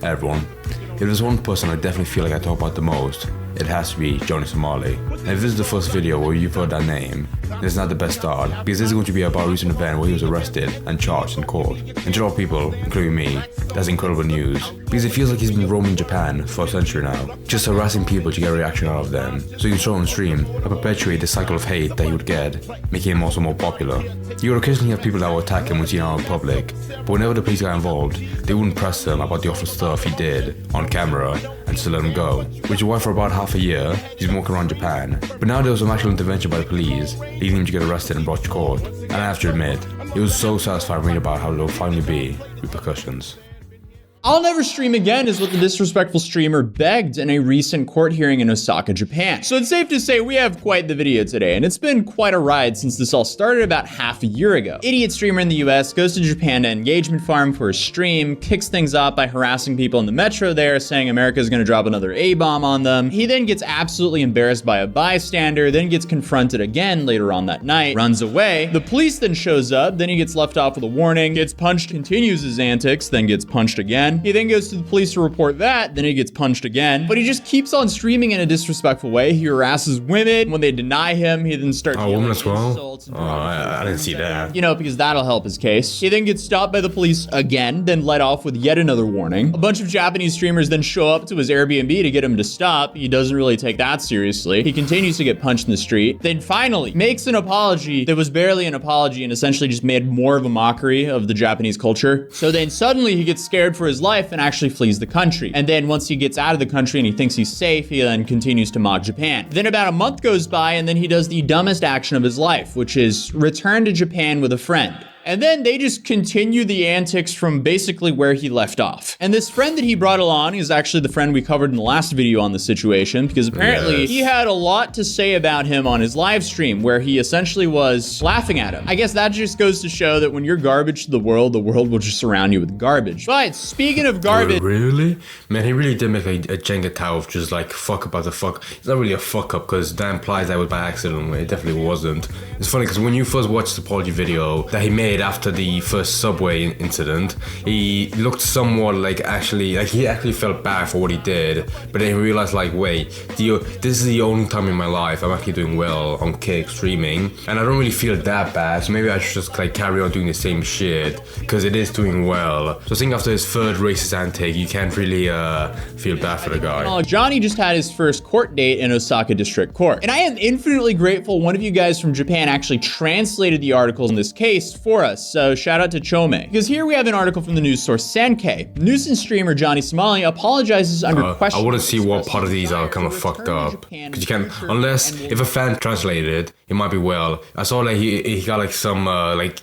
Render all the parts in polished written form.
Everyone. If there's one person I definitely feel like I talk about the most, it has to be Johnny Somali. And if this is the first video where you've heard that name, it's not the best start, because this is going to be about a recent event where he was arrested and charged in court. And to a lot of people, including me, that's incredible news, because it feels like he's been roaming Japan for a century now, just harassing people to get a reaction out of them, so he can show on stream and perpetuate the cycle of hate that he would get, making him also more popular. You would occasionally have people that would attack him when seen out in public, but whenever the police got involved, they wouldn't press him about the awful stuff he did on camera and just let him go, which is why for about half a year, he's been walking around Japan. But now there was some actual intervention by the police, leading him to get arrested and brought to court. And I have to admit, it was so satisfying reading about how there will finally be repercussions. I'll never stream again is what the disrespectful streamer begged in a recent court hearing in Osaka, Japan. So it's safe to say we have quite the video today, and it's been quite a ride since this all started about half a year ago. Idiot streamer in the US goes to Japan to engagement farm for a stream, kicks things off by harassing people in the metro there, saying America's gonna drop another A-bomb on them. He then gets absolutely embarrassed by a bystander, then gets confronted again later on that night, runs away. The police then shows up, then he gets left off with a warning, gets punched, continues his antics, then gets punched again. He then goes to the police to report that, then he gets punched again. But he just keeps on streaming in a disrespectful way. He harasses women. When they deny him, he then starts yelling women as well? insults and I didn't see that. You know, because that'll help his case. He then gets stopped by the police again, then let off with yet another warning. A bunch of Japanese streamers then show up to his Airbnb to get him to stop. He doesn't really take that seriously. He continues to get punched in the street. Then finally makes an apology that was barely an apology and essentially just made more of a mockery of the Japanese culture. So then suddenly he gets scared for his life and actually flees the country. And then once he gets out of the country and he thinks he's safe, he then continues to mock Japan. Then about a month goes by and then he does the dumbest action of his life, which is return to Japan with a friend. And then they just continue the antics from basically where he left off. And this friend that he brought along is actually the friend we covered in the last video on the situation, because apparently he had a lot to say about him on his live stream where he essentially was laughing at him. I guess that just goes to show that when you're garbage to the world will just surround you with garbage. But speaking of garbage... Really? Man, he really did make a Jenga tower of just like fuck about the fuck. It's not really a fuck up because that implies that was by accident. It definitely wasn't. It's funny because when you first watched the apology video that he made after the first subway incident, he looked somewhat like he actually felt bad for what he did, but then he realized like, wait, this is the only time in my life I'm actually doing well on Kick streaming, and I don't really feel that bad, so maybe I should just like carry on doing the same shit because it is doing well. So I think after his third racist antic, you can't really feel bad for the guy. Johnny just had his first court date in Osaka District Court, and I am infinitely grateful one of you guys from Japan actually translated the articles in this case for us. So shout out to Chome. Because here we have an article from the news source Sankei. Nuisance streamer Johnny Somali apologizes under question. I want to see what part of these are kind of fucked up. Because you can't, unless if a fan translated, it might be well. I saw that he got like some,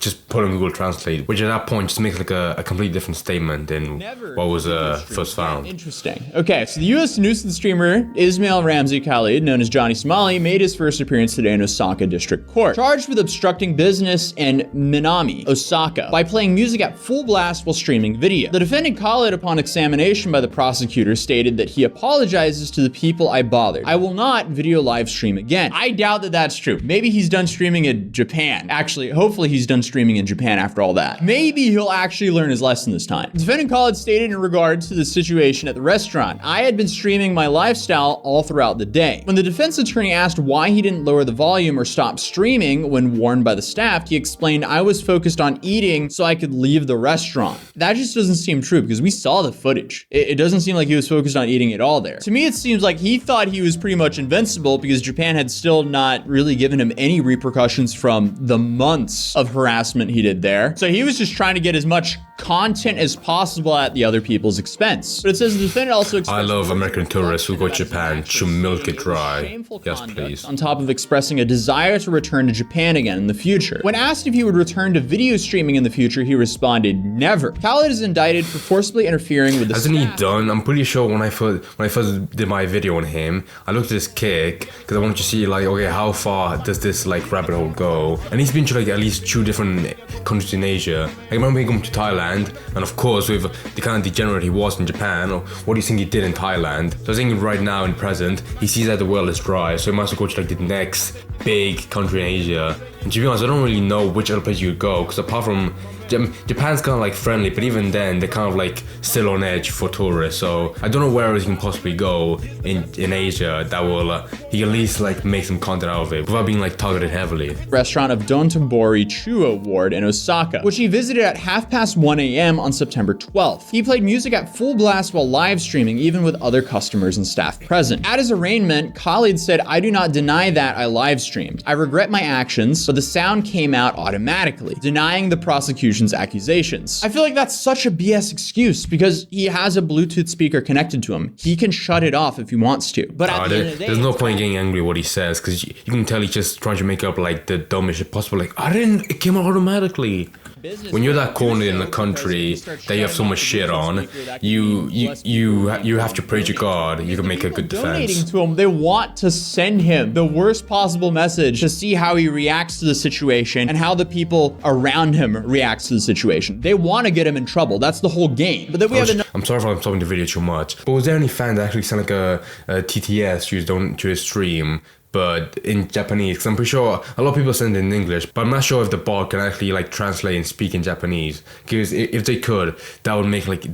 just put on Google Translate, which at that point just makes like a completely different statement than what was first found. Interesting. Okay, so the US nuisance streamer Ismail Ramzi Khalid, known as Johnny Somali, made his first appearance today in Osaka District Court, charged with obstructing business in Minami, Osaka, by playing music at full blast while streaming video. The defendant Khalid, upon examination by the prosecutor, stated that he apologizes to the people I bothered. I will not video live stream again. I doubt that that's true. Maybe he's done streaming in Japan. Actually, hopefully he's done streaming in Japan after all that. Maybe he'll actually learn his lesson this time. Defendant Khalid stated in regards to the situation at the restaurant, I had been streaming my lifestyle all throughout the day. When the defense attorney asked why he didn't lower the volume or stop streaming when warned by the staff, he explained, I was focused on eating so I could leave the restaurant. That just doesn't seem true because we saw the footage. It doesn't seem like he was focused on eating at all there. To me, it seems like he thought he was pretty much invincible because Japan had still not really given him any repercussions from the months of harassment he did there. So he was just trying to get as much content as possible at the other people's expense. But it says the defendant also I love American tourists who go to Japan to milk it dry. Yes, please. On top of expressing a desire to return to Japan again in the future. When asked if he would return to video streaming in the future, he responded, never. Khalid is indicted for forcibly interfering with the Hasn't he done? I'm pretty sure when I first did my video on him, I looked at his Kick because I wanted to see like, okay, how far does this like rabbit hole go? And he's been to like at least 2 different countries in Asia. I remember him going to Thailand, and of course with the kind of degenerate he was in Japan, or what do you think he did in Thailand? So I was thinking right now in present, he sees that the world is dry, so he must go to like the next big country in Asia. And to be honest, I don't really know which other place you would go, because apart from Japan's kind of like friendly, but even then they're kind of like still on edge for tourists. So I don't know where else he can possibly go in Asia that will he can at least like make some content out of it without being like targeted heavily. Restaurant of Dotonbori Chuo Ward in Osaka, which he visited at 1:30 a.m. on September 12th. He played music at full blast while live streaming, even with other customers and staff present. At his arraignment, Khalid said, "I do not deny that I live streamed. I regret my actions, but the sound came out automatically," denying the prosecution's accusations. I feel like that's such a BS excuse because he has a Bluetooth speaker connected to him. He can shut it off if he wants to. But at the end of the day, there's no point getting angry what he says, because you can tell he's just trying to make up like the dumbest shit possible. Like, it came out automatically. When you're that cornered in the country that you have so much shit on, you have to pray to God. You can make a good defense. Donating to him, they want to send him the worst possible message to see how he reacts to the situation and how the people around him reacts to the situation. They want to get him in trouble. That's the whole game. But then we have another. I'm sorry if I'm stopping the video too much. But was there any fan that actually sent like a TTS to his stream? But in Japanese, because I'm pretty sure a lot of people send it in English, but I'm not sure if the bot can actually like translate and speak in Japanese. Because if they could, that would make like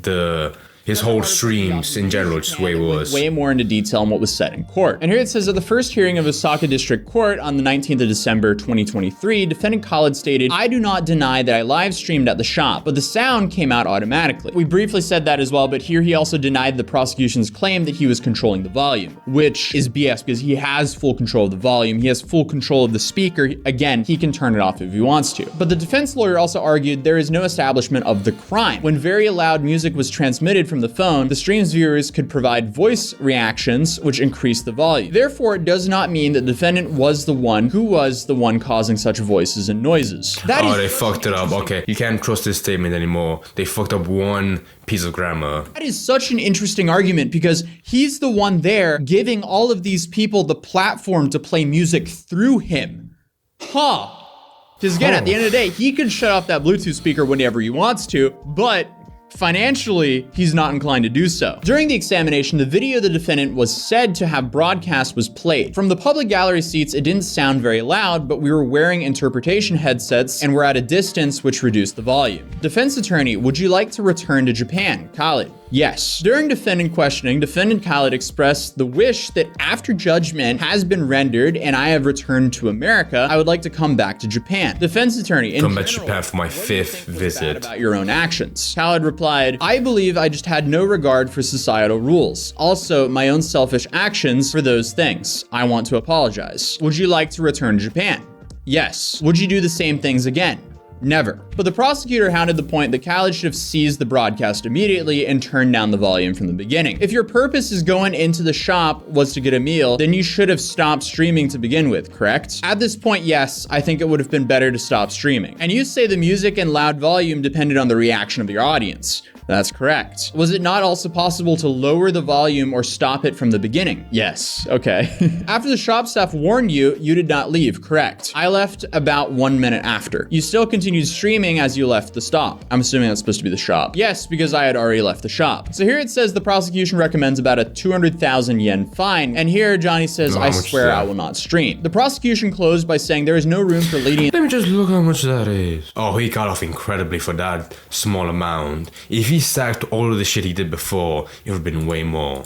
his whole streams in general just way worse. Way more into detail on what was said in court. And here it says, at the first hearing of Osaka District Court on the 19th of December 2023, defendant Khalid stated, "I do not deny that I live streamed at the shop, but the sound came out automatically." We briefly said that as well, but here he also denied the prosecution's claim that he was controlling the volume, which is BS because he has full control of the volume. He has full control of the speaker. Again, he can turn it off if he wants to. But the defense lawyer also argued there is no establishment of the crime. When very loud music was transmitted from the phone, the stream's viewers could provide voice reactions, which increased the volume. Therefore, it does not mean that the defendant was the one causing such voices and noises. They fucked it up. Okay, you can't trust this statement anymore. They fucked up one piece of grammar. That is such an interesting argument because he's the one there giving all of these people the platform to play music through him. Because again, at the end of the day, he can shut off that Bluetooth speaker whenever he wants to, but financially, he's not inclined to do so. During the examination, the video the defendant was said to have broadcast was played. From the public gallery seats, it didn't sound very loud, but we were wearing interpretation headsets and were at a distance which reduced the volume. Defense attorney, would you like to return to Japan? Khalid. Yes. During defendant questioning, defendant Khalid expressed the wish that after judgment has been rendered and I have returned to America, I would like to come back to Japan. Defense attorney, come back to Japan for my 5th visit. About your own actions. Khalid replied, I believe I just had no regard for societal rules. Also, my own selfish actions for those things. I want to apologize. Would you like to return to Japan? Yes. Would you do the same things again? Never. But the prosecutor hounded the point that Khalid should have seized the broadcast immediately and turned down the volume from the beginning. If your purpose is going into the shop was to get a meal, then you should have stopped streaming to begin with, correct? At this point, yes, I think it would have been better to stop streaming. And you say the music and loud volume depended on the reaction of your audience. That's correct. Was it not also possible to lower the volume or stop it from the beginning? Yes. Okay. After the shop staff warned you, you did not leave, correct? I left about 1 minute after. You still continued streaming as you left the stop. I'm assuming that's supposed to be the shop. Yes, because I had already left the shop. So here it says the prosecution recommends about a 200,000 yen fine. And here Johnny says, I swear I will not stream. The prosecution closed by saying there is no room for lenient. Let me just look how much that is. Oh, he got off incredibly for that small amount. If he sacked all of the shit he did before, it would have been way more.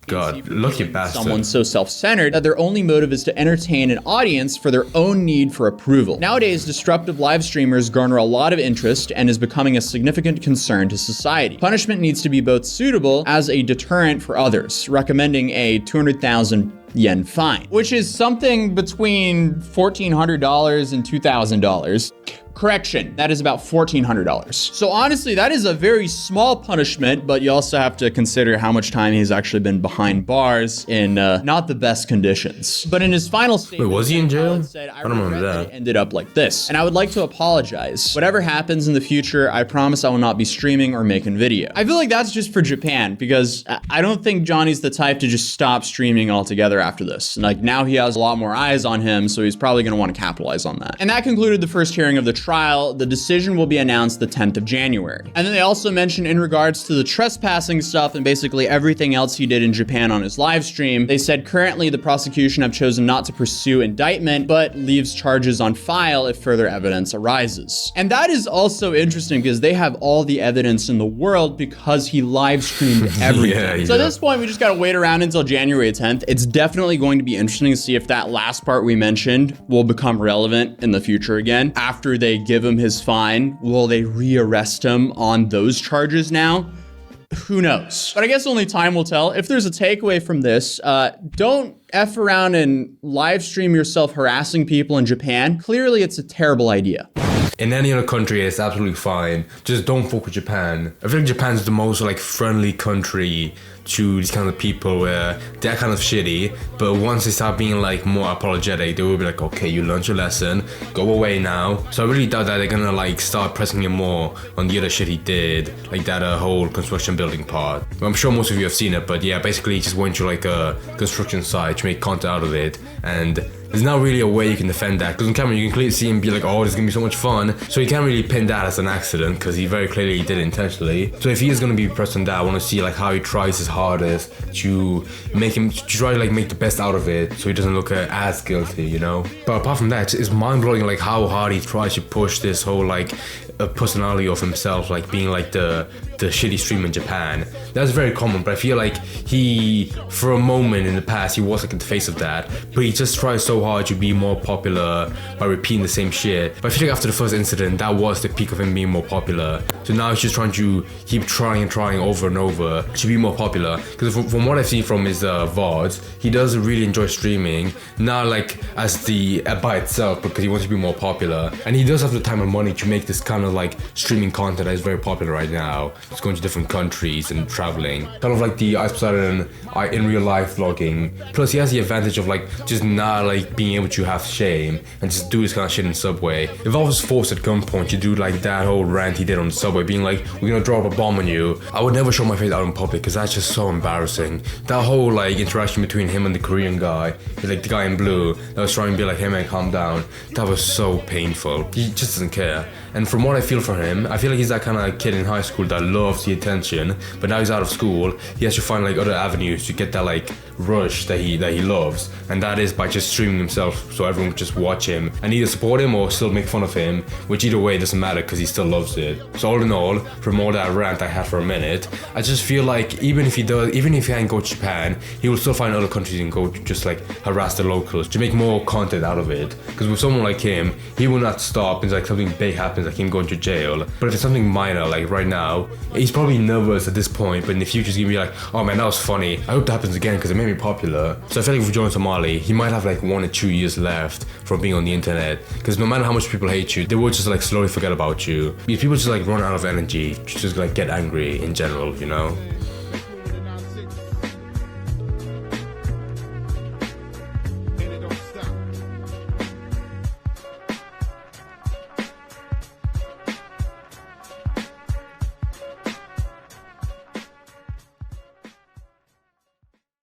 God, lucky bastard. Someone so self-centered that their only motive is to entertain an audience for their own need for approval. Nowadays, disruptive live streamers garner a lot of interest and is becoming a significant concern to society. Punishment needs to be both suitable as a deterrent for others, recommending a 200,000 yen fine, which is something between $1,400 and $2,000. Correction, that is about $1,400. So honestly, that is a very small punishment, but you also have to consider how much time he's actually been behind bars in not the best conditions. But in his final statement, wait, was he in jail? Said, I don't remember that. It ended up like this. And I would like to apologize. Whatever happens in the future, I promise I will not be streaming or making video. I feel like that's just for Japan because I don't think Johnny's the type to just stop streaming altogether after this. Like now he has a lot more eyes on him, so he's probably going to want to capitalize on that. And that concluded the first hearing of the trial trial. The decision will be announced the 10th of January. And then they also mentioned in regards to the trespassing stuff and basically everything else he did in Japan on his live stream, they said currently the prosecution have chosen not to pursue indictment, but leaves charges on file if further evidence arises. And that is also interesting because they have all the evidence in the world because he live streamed everything. So at this point, we just gotta wait around until January 10th. It's definitely going to be interesting to see if that last part we mentioned will become relevant in the future again. After they give him his fine, will they re-arrest him on those charges now? Who knows? But I guess only time will tell. If there's a takeaway from this, don't F around and live stream yourself harassing people in Japan. Clearly, it's a terrible idea. In any other country, it's absolutely fine. Just don't fuck with Japan. I feel like Japan's the most like friendly country to these kind of people where they're kind of shitty, but once they start being like more apologetic, they will be like, okay, you learned your lesson, go away now. So I really doubt that they're gonna like start pressing him more on the other shit he did, like that whole construction building part. I'm sure most of you have seen it, but yeah, basically he just went to like a construction site to make content out of it, and there's not really a way you can defend that, because on camera you can clearly see him be like, oh, this is gonna be so much fun. So you can't really pin that as an accident, because he very clearly did it intentionally. So if he is gonna be pressed on that, I want to see like how he tries his hardest to make him, to try to like make the best out of it, so he doesn't look as guilty, you know. But apart from that, it's mind blowing like how hard he tries to push this whole like a personality of himself, like being like the shitty streamer in Japan. That's very common, but I feel like he, for a moment in the past, he was like the face of that, but he just tries so hard to be more popular by repeating the same shit. But I feel like after the first incident, that was the peak of him being more popular. So now he's just trying to keep trying over and over to be more popular. Because from what I've seen from his VODs, he does really enjoy streaming, not like as the by itself, because he wants to be more popular. And he does have the time and money to make this kind of like streaming content that is very popular right now. It's going to different countries and traveling, kind of like the Ice Poseidon in real life vlogging. Plus he has the advantage of like just not like being able to have shame and just do this kind of shit in Subway. If I was forced at gunpoint to do like that whole rant he did on Subway, being like, we're gonna drop a bomb on you, I would never show my face out in public, because that's just so embarrassing. That whole like interaction between him and the Korean guy, like the guy in blue that was trying to be like, hey man, calm down, that was so painful. He just doesn't care. And from what I feel for him, I feel like he's that kind of kid in high school that loves the attention, but now he's out of school, he has to find like other avenues to get that like rush that he loves, and that is by just streaming himself so everyone can just watch him and either support him or still make fun of him, which either way doesn't matter because he still loves it. So all in all, from all that rant I had for a minute, I just feel like even if he can't go to Japan, he will still find other countries and go to just like harass the locals to make more content out of it. Because with someone like him, he will not stop until like something big happens, like him going to jail. But if it's something minor, like right now, he's probably nervous at this point, but in the future he's gonna be like, oh man, that was funny, I hope that happens again because it made me popular. So I feel like with Jonas Somali, he might have like 1 or 2 years left from being on the internet, because no matter how much people hate you, they will just like slowly forget about you. If people just like run out of energy, just like get angry in general, you know.